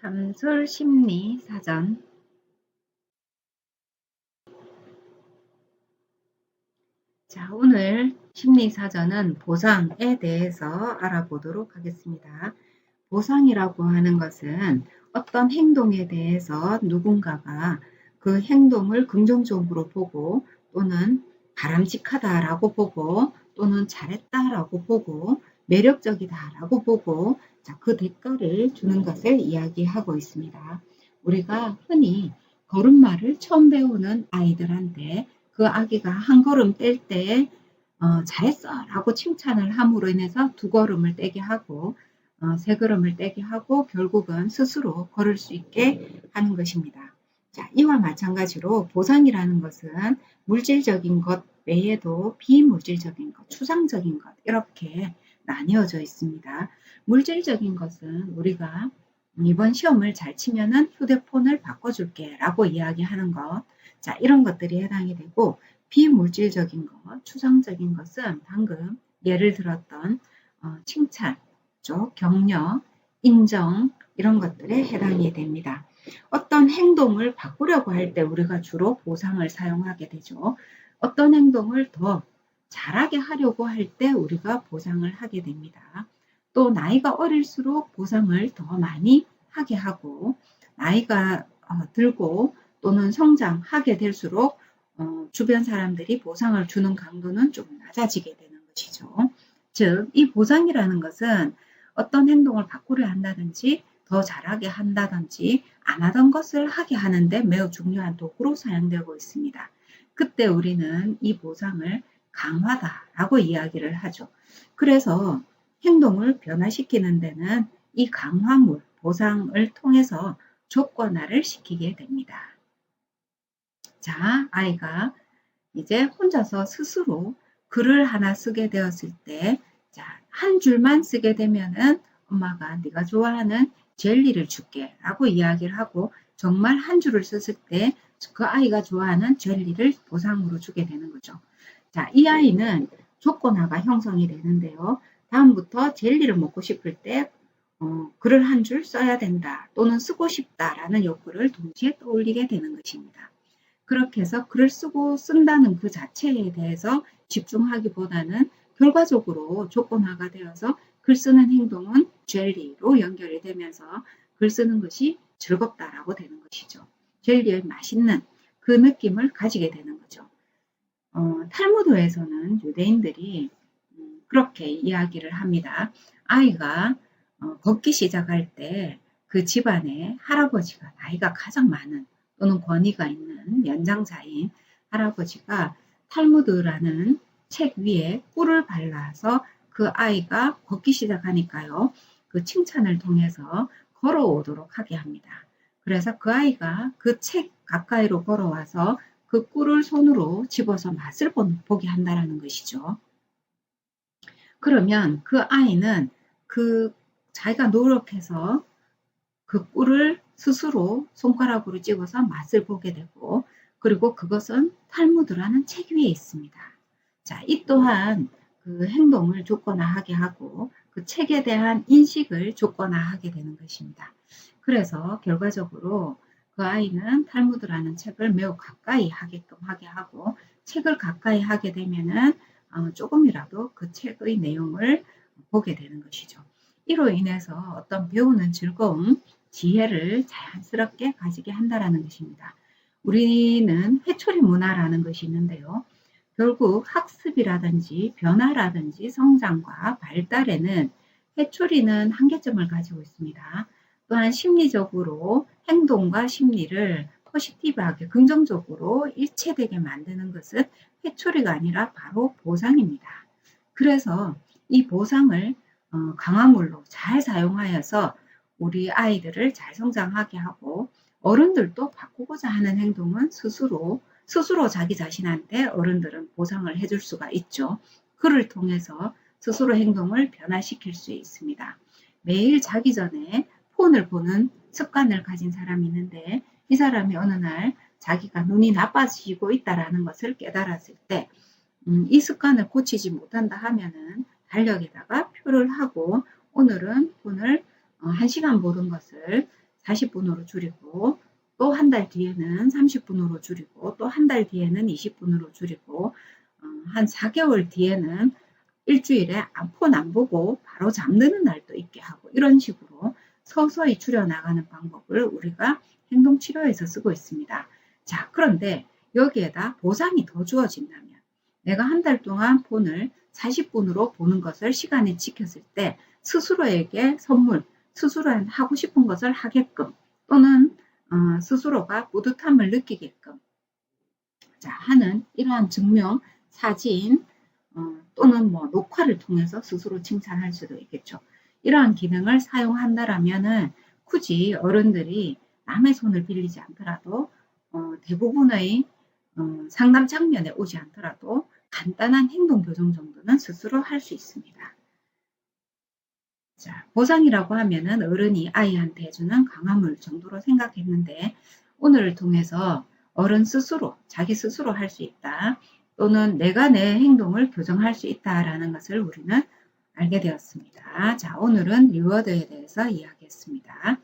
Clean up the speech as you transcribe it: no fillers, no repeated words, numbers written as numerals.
참술 심리 사전. 자, 오늘 심리 사전은 보상에 대해서 알아보도록 하겠습니다. 보상이라고 하는 것은 어떤 행동에 대해서 누군가가 그 행동을 긍정적으로 보고 또는 바람직하다라고 보고 또는 잘했다라고 보고 매력적이다라고 보고 그 대가를 주는 것을 이야기하고 있습니다. 우리가 흔히 걸음마를 처음 배우는 아이들한테 그 아기가 한 걸음 뗄 때 잘했어 라고 칭찬을 함으로 인해서 두 걸음을 떼게 하고 세 걸음을 떼게 하고 결국은 스스로 걸을 수 있게 하는 것입니다. 자, 이와 마찬가지로 보상이라는 것은 물질적인 것 외에도 비물질적인 것, 추상적인 것 이렇게 나뉘어져 있습니다. 물질적인 것은 우리가 이번 시험을 잘 치면은 휴대폰을 바꿔줄게 라고 이야기하는 것, 자, 이런 것들이 해당이 되고, 비물질적인 것, 추상적인 것은 방금 예를 들었던 칭찬, 격려, 인정 이런 것들에 해당이 됩니다. 어떤 행동을 바꾸려고 할 때 우리가 주로 보상을 사용하게 되죠. 어떤 행동을 더 잘하게 하려고 할 때 우리가 보상을 하게 됩니다. 또 나이가 어릴수록 보상을 더 많이 하게 하고 나이가 들고 또는 성장하게 될수록 주변 사람들이 보상을 주는 강도는 좀 낮아지게 되는 것이죠. 즉, 이 보상이라는 것은 어떤 행동을 바꾸려 한다든지 더 잘하게 한다든지 안 하던 것을 하게 하는데 매우 중요한 도구로 사용되고 있습니다. 그때 우리는 이 보상을 강화다라고 이야기를 하죠. 그래서 행동을 변화시키는 데는 이 강화물, 보상을 통해서 조건화를 시키게 됩니다. 자, 아이가 이제 혼자서 스스로 글을 하나 쓰게 되었을 때, 자, 한 줄만 쓰게 되면은 엄마가 네가 좋아하는 젤리를 줄게 라고 이야기를 하고 정말 한 줄을 썼을 때 그 아이가 좋아하는 젤리를 보상으로 주게 되는 거죠. 자, 이 아이는 조건화가 형성이 되는데요. 다음부터 젤리를 먹고 싶을 때 글을 한 줄 써야 된다 또는 쓰고 싶다라는 욕구를 동시에 떠올리게 되는 것입니다. 그렇게 해서 글을 쓴다는 그 자체에 대해서 집중하기보다는 결과적으로 조건화가 되어서 글 쓰는 행동은 젤리로 연결이 되면서 글 쓰는 것이 즐겁다라고 되는 것이죠. 젤리의 맛있는 그 느낌을 가지게 되는 거죠. 탈무드에서는 유대인들이 그렇게 이야기를 합니다. 아이가 걷기 시작할 때 그 집안에 할아버지가 나이가 가장 많은 또는 권위가 있는 연장자인 할아버지가 탈무드라는 책 위에 꿀을 발라서 그 아이가 걷기 시작하니까요. 그 칭찬을 통해서 걸어오도록 하게 합니다. 그래서 그 아이가 그 책 가까이로 걸어와서 그 꿀을 손으로 집어서 맛을 보게 한다는 것이죠. 그러면 그 아이는 그 자기가 노력해서 그 꿀을 스스로 손가락으로 찍어서 맛을 보게 되고 그리고 그것은 탈무드라는 책 위에 있습니다. 자, 이 또한 그 행동을 조건화하게 하고 그 책에 대한 인식을 조건화하게 되는 것입니다. 그래서 결과적으로 그 아이는 탈무드라는 책을 매우 가까이 하게끔 하게 하고 책을 가까이 하게 되면은 조금이라도 그 책의 내용을 보게 되는 것이죠. 이로 인해서 어떤 배우는 즐거움, 지혜를 자연스럽게 가지게 한다는 것입니다. 우리는 회초리 문화라는 것이 있는데요. 결국 학습이라든지 변화라든지 성장과 발달에는 회초리는 한계점을 가지고 있습니다. 또한 심리적으로 행동과 심리를 포지티브하게 긍정적으로 일체되게 만드는 것은 회초리가 아니라 바로 보상입니다. 그래서 이 보상을 강화물로 잘 사용하여서 우리 아이들을 잘 성장하게 하고 어른들도 바꾸고자 하는 행동은 스스로 자기 자신한테 어른들은 보상을 해줄 수가 있죠. 그를 통해서 스스로 행동을 변화시킬 수 있습니다. 매일 자기 전에 폰을 보는 습관을 가진 사람이 있는데 이 사람이 어느 날 자기가 눈이 나빠지고 있다는 것을 깨달았을 때 이 습관을 고치지 못한다 하면은 달력에다가 표를 하고 오늘은 폰을 1시간 보는 것을 40분으로 줄이고 또 한 달 뒤에는 30분으로 줄이고 또 한 달 뒤에는 20분으로 줄이고 한 4개월 뒤에는 일주일에 폰 안 보고 바로 잠드는 날도 있게 하고 이런 식으로 서서히 줄여나가는 방법을 우리가 행동치료에서 쓰고 있습니다. 자, 그런데 여기에다 보상이 더 주어진다면 내가 한 달 동안 폰을 40분으로 보는 것을 시간에 지켰을 때 스스로에게 선물, 스스로 하고 싶은 것을 하게끔 또는 스스로가 뿌듯함을 느끼게끔 하는 이러한 증명, 사진 또는 뭐 녹화를 통해서 스스로 칭찬할 수도 있겠죠. 이러한 기능을 사용한다라면은 굳이 어른들이 남의 손을 빌리지 않더라도 대부분의 상담 장면에 오지 않더라도 간단한 행동 교정 정도는 스스로 할 수 있습니다. 자, 보상이라고 하면은 어른이 아이한테 해주는 강화물 정도로 생각했는데 오늘을 통해서 어른 스스로, 자기 스스로 할 수 있다. 또는 내가 내 행동을 교정할 수 있다라는 것을 우리는 알게 되었습니다. 자, 오늘은 리워드에 대해서 이야기했습니다.